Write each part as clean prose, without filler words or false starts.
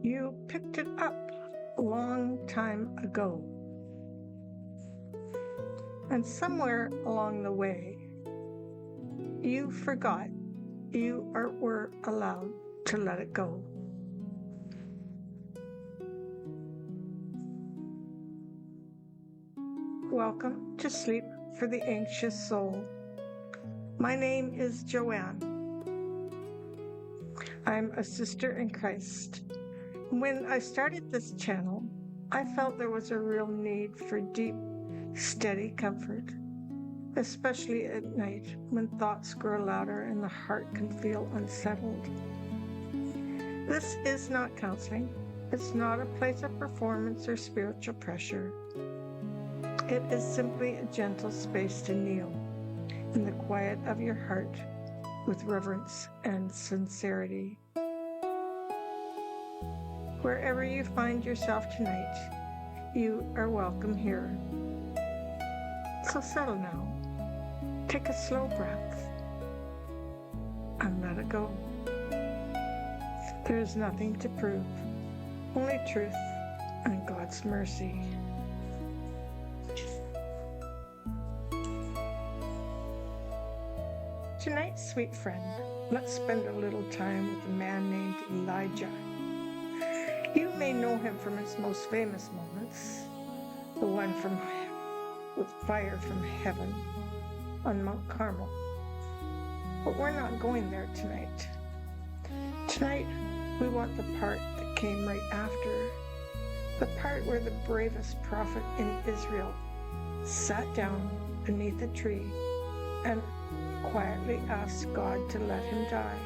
You picked it up a long time ago. And somewhere along the way, you forgot were allowed to let it go. Welcome to Sleep for the Anxious Soul. My name is Joanne. I'm a sister in Christ. When I started this channel, I felt there was a real need for deep, steady comfort, especially at night when thoughts grow louder and the heart can feel unsettled. This is not counseling. It's not a place of performance or spiritual pressure. It is simply a gentle space to kneel in the quiet of your heart with reverence and sincerity. Wherever you find yourself tonight, you are welcome here. So settle now. Take a slow breath and let it go. There is nothing to prove, only truth and God's mercy. Tonight, sweet friend, let's spend a little time with a man named Elijah. You may know him from his most famous moments, the one with fire from heaven on Mount Carmel. But we're not going there tonight. Tonight, we want the part that came right after, the part where the bravest prophet in Israel sat down beneath a tree and quietly asked God to let him die.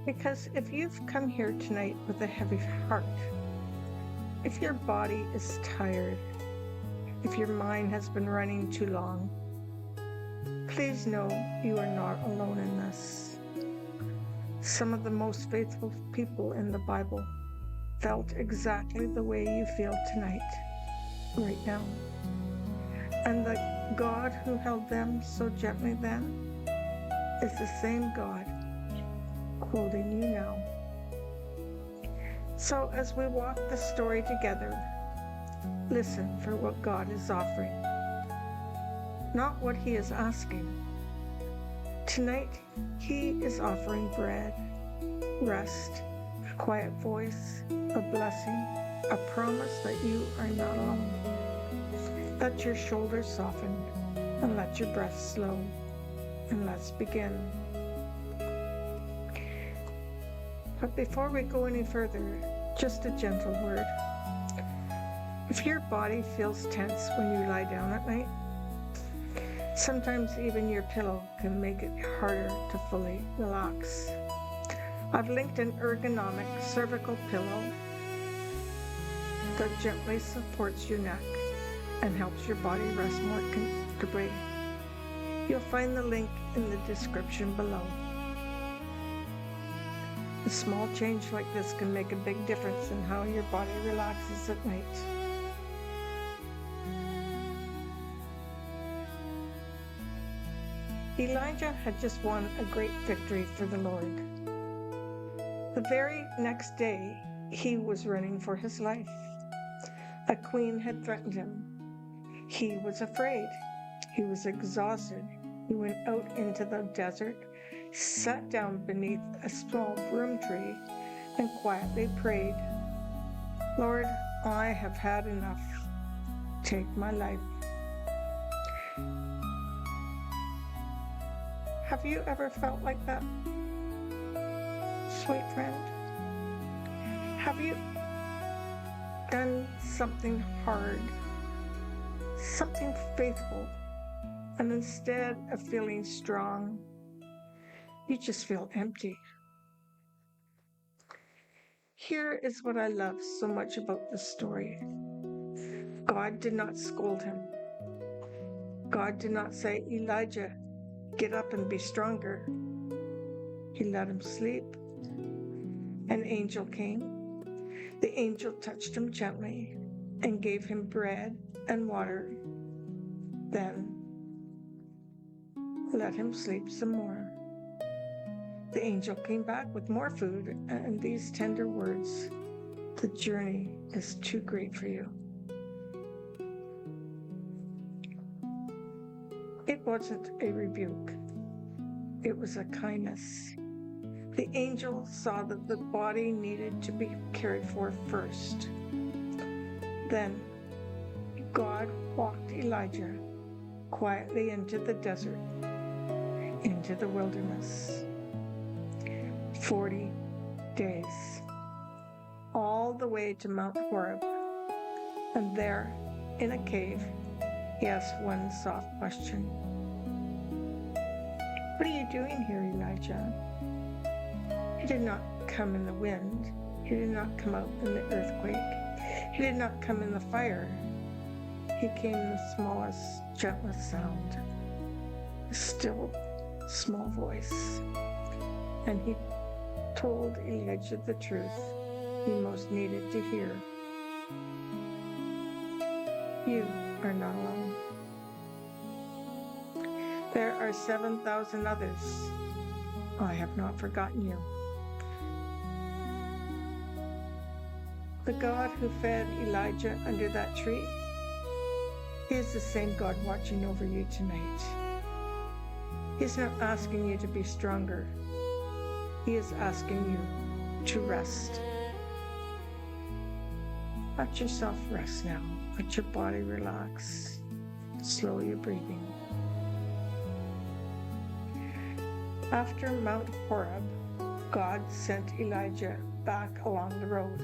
Because if you've come here tonight with a heavy heart, if your body is tired, if your mind has been running too long, please know you are not alone in this. Some of the most faithful people in the Bible felt exactly the way you feel tonight, right now. And the God who held them so gently then is the same God holding you now. So as we walk the story together, listen for what God is offering, not what he is asking. Tonight, he is offering bread, rest, a quiet voice, a blessing, a promise that you are not alone. Let your shoulders soften and let your breath slow, and let's begin. But before we go any further, just a gentle word. If your body feels tense when you lie down at night, sometimes even your pillow can make it harder to fully relax. I've linked an ergonomic cervical pillow that gently supports your neck and helps your body rest more comfortably. You'll find the link in the description below. A small change like this can make a big difference in how your body relaxes at night. Elijah had just won a great victory for the Lord. The very next day, he was running for his life. A queen had threatened him. He was afraid. He was exhausted. He went out into the desert, sat down beneath a small broom tree, and quietly prayed, "Lord, I have had enough. Take my life." Have you ever felt like that, sweet friend? Have you done something hard, something faithful, and instead of feeling strong, you just feel empty? Here is what I love so much about this story. God did not scold him. God did not say, "Elijah, get up and be stronger." He let him sleep. An angel came. The angel touched him gently and gave him bread and water. Then let him sleep some more. The angel came back with more food and these tender words: "The journey is too great for you." It wasn't a rebuke. It was a kindness. The angel saw that the body needed to be cared for first. Then God walked Elijah quietly into the desert, into the wilderness. 40 days, all the way to Mount Horeb. And there, in a cave, he asked one soft question: "What are you doing here, Elijah?" He did not come in the wind. He did not come out in the earthquake. He did not come in the fire. He came in the smallest, gentlest sound, a still, small voice. And he told Elijah the truth he most needed to hear. You are not alone. There are 7,000 others. I have not forgotten you. The God who fed Elijah under that tree, he is the same God watching over you tonight. He's not asking you to be stronger. He is asking you to rest. Let yourself rest now. Let your body relax. Slow your breathing. After Mount Horeb, God sent Elijah back along the road.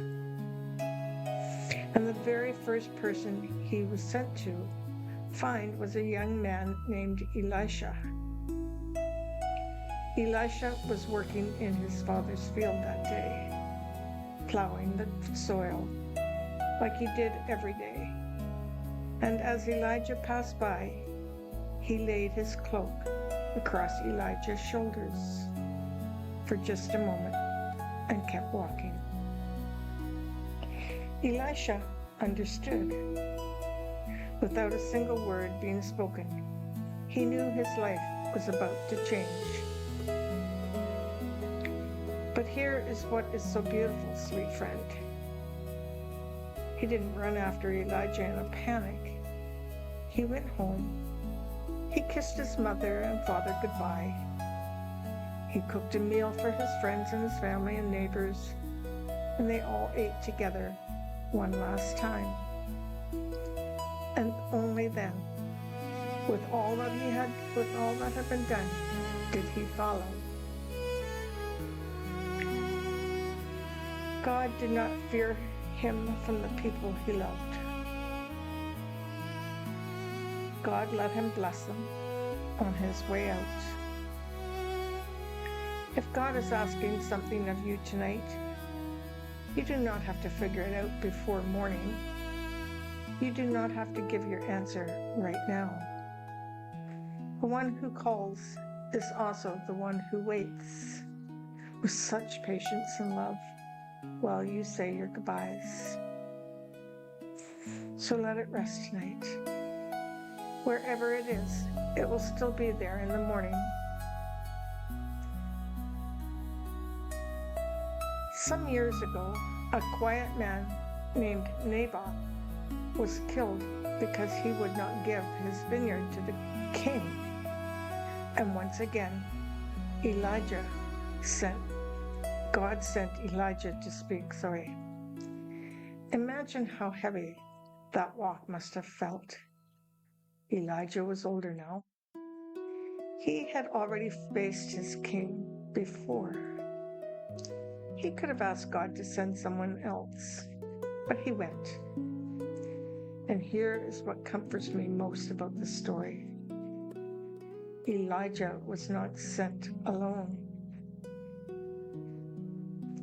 And the very first person he was sent to find was a young man named Elisha. Elisha was working in his father's field that day, plowing the soil like he did every day. And as Elijah passed by, he laid his cloak across Elijah's shoulders for just a moment and kept walking. Elisha understood. Without a single word being spoken, he knew his life was about to change. But here is what is so beautiful, sweet friend. He didn't run after Elijah in a panic. He went home. He kissed his mother and father goodbye. He cooked a meal for his friends and his family and neighbors, and they all ate together one last time. And only then, with all that had been done, did he follow. God did not fear him from the people he loved. God let him bless them on his way out. If God is asking something of you tonight, you do not have to figure it out before morning. You do not have to give your answer right now. The one who calls is also the one who waits with such patience and love while you say your goodbyes. So let it rest tonight. Wherever it is, it will still be there in the morning. Some years ago, a quiet man named Naboth was killed because he would not give his vineyard to the king. And once again, God sent Elijah to speak. Imagine how heavy that walk must have felt. Elijah was older now. He had already faced his king before. He could have asked God to send someone else, but he went. And here is what comforts me most about this story. Elijah was not sent alone.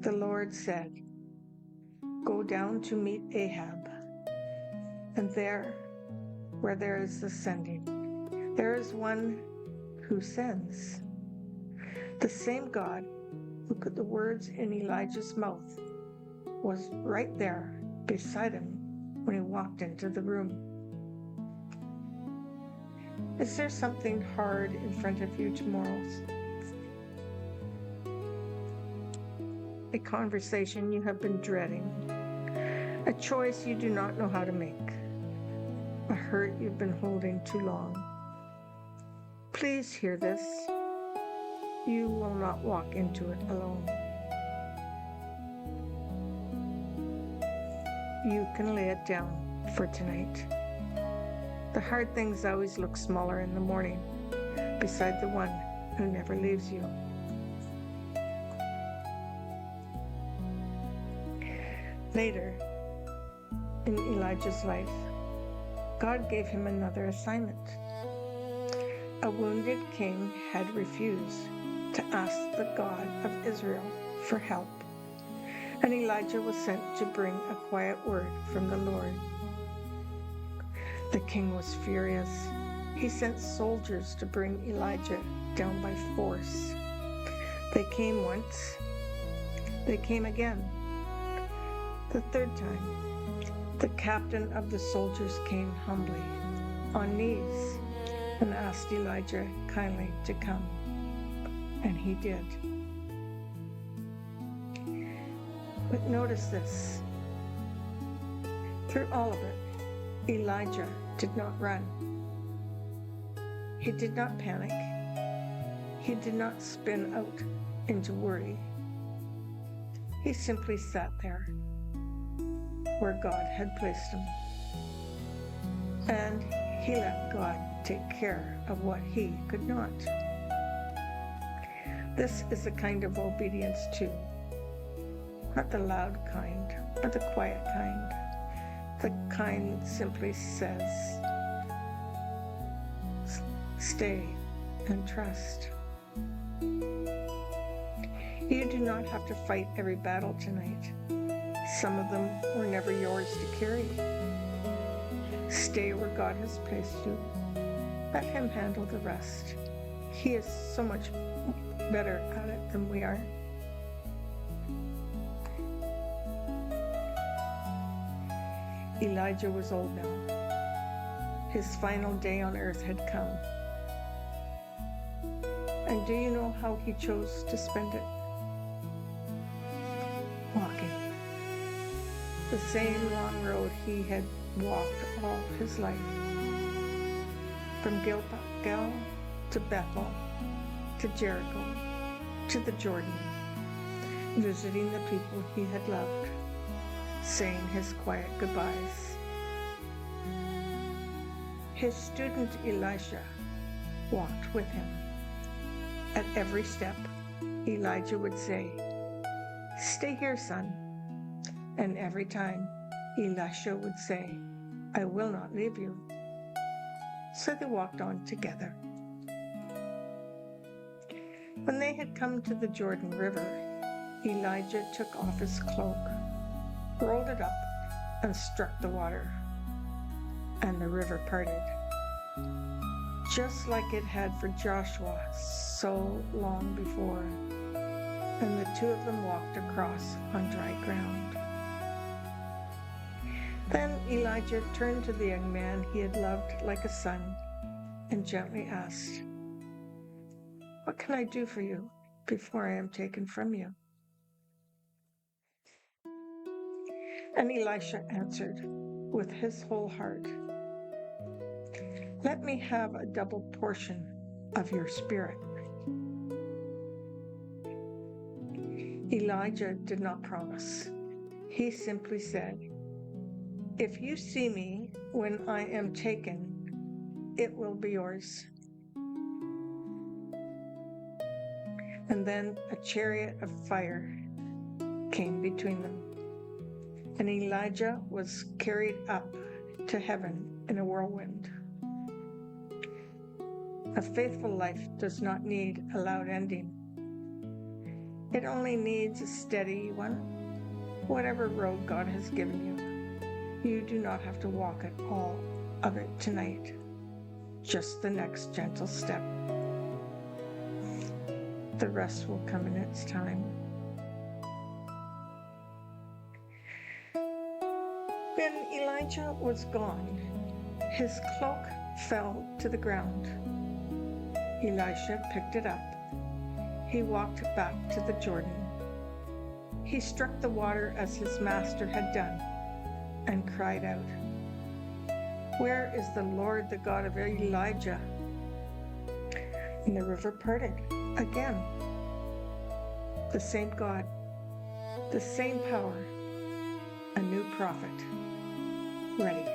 The Lord said, "Go down to meet Ahab, and there, where there is the sending, there is one who sends." The same God who put the words in Elijah's mouth was right there beside him when he walked into the room. Is there something hard in front of you tomorrow? a conversation you have been dreading, a choice you do not know how to make, a hurt you've been holding too long. Please hear this. You will not walk into it alone. You can lay it down for tonight. The hard things always look smaller in the morning, beside the one who never leaves you. Later, in Elijah's life, God gave him another assignment. A wounded king had refused to ask the God of Israel for help, and Elijah was sent to bring a quiet word from the Lord. The king was furious. He sent soldiers to bring Elijah down by force. They came once. They came again. The third time, the captain of the soldiers came humbly, on knees, and asked Elijah kindly to come. And he did. But notice this. Through all of it, Elijah did not run. He did not panic. He did not spin out into worry. He simply sat there where God had placed him. And he let God take care of what he could not. This is a kind of obedience too. Not the loud kind, but the quiet kind. The kind that simply says, stay and trust. You do not have to fight every battle tonight. Some of them were never yours to carry. Stay where God has placed you. Let him handle the rest. He is so much better at it than we are. Elijah was old now. His final day on earth had come. And do you know how he chose to spend it? Walking. The same long road he had walked all his life. From Gilgal to Bethel, to Jericho, to the Jordan, visiting the people he had loved, saying his quiet goodbyes. His student Elisha walked with him. At every step, Elijah would say, "Stay here, son." And every time, Elisha would say, "I will not leave you." So they walked on together. When they had come to the Jordan River, Elijah took off his cloak, rolled it up, and struck the water, and the river parted, just like it had for Joshua so long before, and the two of them walked across on dry ground. Then Elijah turned to the young man he had loved like a son and gently asked, "What can I do for you before I am taken from you?" And Elisha answered with his whole heart, "Let me have a double portion of your spirit." Elijah did not promise. He simply said, "If you see me when I am taken, it will be yours." And then a chariot of fire came between them, and Elijah was carried up to heaven in a whirlwind. A faithful life does not need a loud ending. It only needs a steady one. Whatever road God has given you, you do not have to walk it all of it tonight. Just the next gentle step. The rest will come in its time. When Elijah was gone, his cloak fell to the ground. Elisha picked it up. He walked back to the Jordan. He struck the water as his master had done and cried out, "Where is the Lord, the God of Elijah?" And the river parted again. The same God, the same power, a new prophet, ready.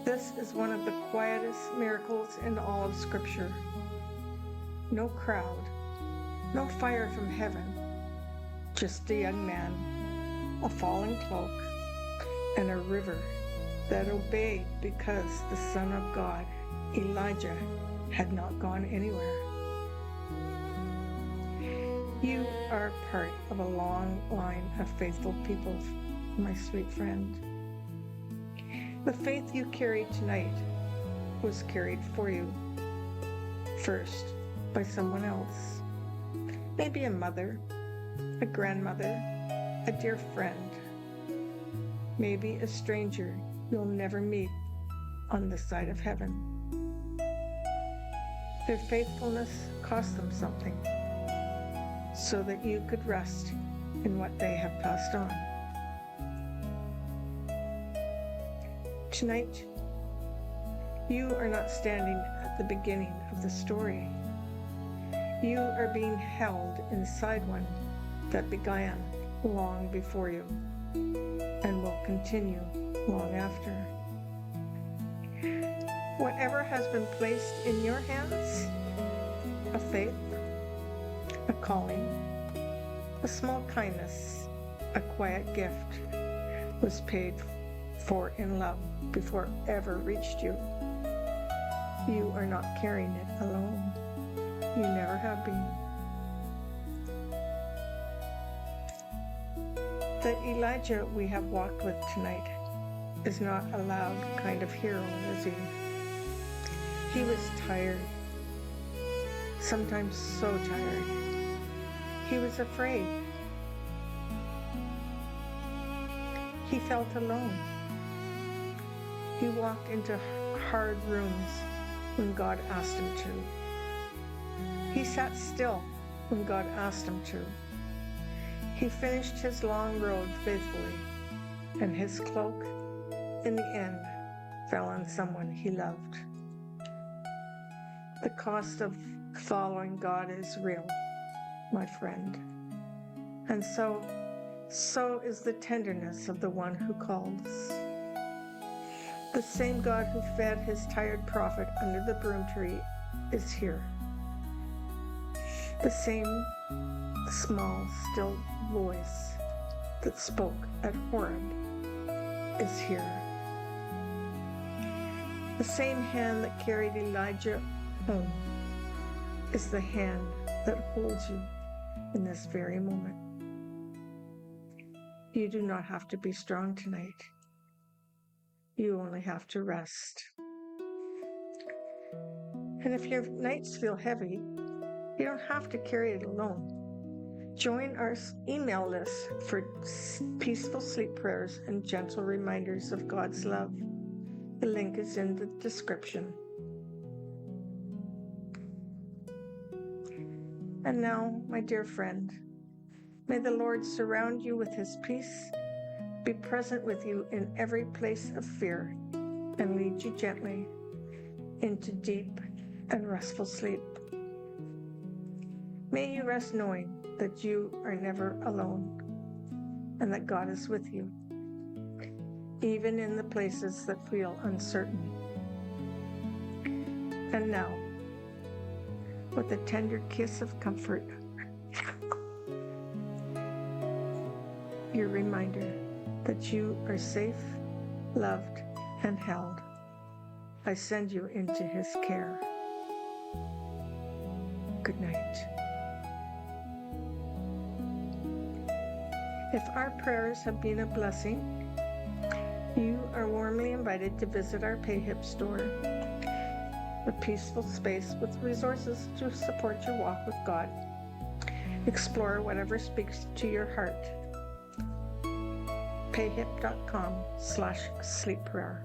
This is one of the quietest miracles in all of Scripture. No crowd, no fire from heaven, just a young man, a fallen cloak, and a river that obeyed because the Son of God, Elijah, had not gone anywhere. You are part of a long line of faithful people, my sweet friend. The faith you carry tonight was carried for you, first by someone else, maybe a mother, a grandmother, a dear friend, maybe a stranger you'll never meet on this side of heaven. Their faithfulness cost them something, so that you could rest in what they have passed on. Tonight, you are not standing at the beginning of the story. You are being held inside one that began long before you and will continue long after. Whatever has been placed in your hands, a faith, a calling, a small kindness, a quiet gift, was paid for in love before it ever reached you. You are not carrying it alone. You never have been. The Elijah we have walked with tonight is not a loud kind of hero, is he? He was tired, sometimes so tired. He was afraid. He felt alone. He walked into hard rooms when God asked him to. He sat still when God asked him to. He finished his long road faithfully, and his cloak, in the end, fell on someone he loved. The cost of following God is real, my friend. And so is the tenderness of the one who calls. The same God who fed his tired prophet under the broom tree is here. The same small, still voice that spoke at Horeb is here. The same hand that carried Elijah home is the hand that holds you in this very moment. You do not have to be strong tonight. You only have to rest. And if your nights feel heavy, you don't have to carry it alone. Join our email list for peaceful sleep prayers and gentle reminders of God's love. The link is in the description. And now, my dear friend, may the Lord surround you with his peace, be present with you in every place of fear, and lead you gently into deep and restful sleep. May you rest knowing that you are never alone and that God is with you, even in the places that feel uncertain. And now, with a tender kiss of comfort, your reminder that you are safe, loved, and held. I send you into his care. Good night. If our prayers have been a blessing, you are warmly invited to visit our PayHip store, a peaceful space with resources to support your walk with God. Explore whatever speaks to your heart. payhip.com/sleepprayer.